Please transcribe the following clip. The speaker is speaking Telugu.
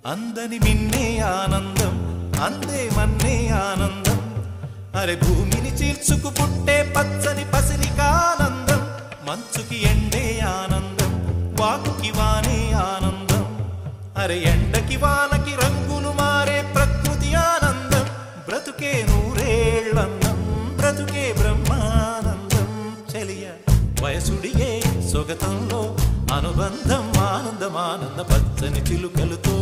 అందని మిన్నే ఆనందం అందే మన్నే ఆనందం అరే భూమిని చీల్చుకు పుట్టే పచ్చని పసిరికానందం మంచుకి ఎండే ఆనందం వాకుకి వానే ఆనందం అరే ఎండకి వానకి రంగులు మారే ప్రకృతి ఆనందం బ్రతుకే నూరేళ్ళందం బ్రతుకే బ్రహ్మానందం చెలియ వయసుడిగే సొగతంలో అనుబంధం ఆనందం ఆనంద పచ్చని చిలుకలతో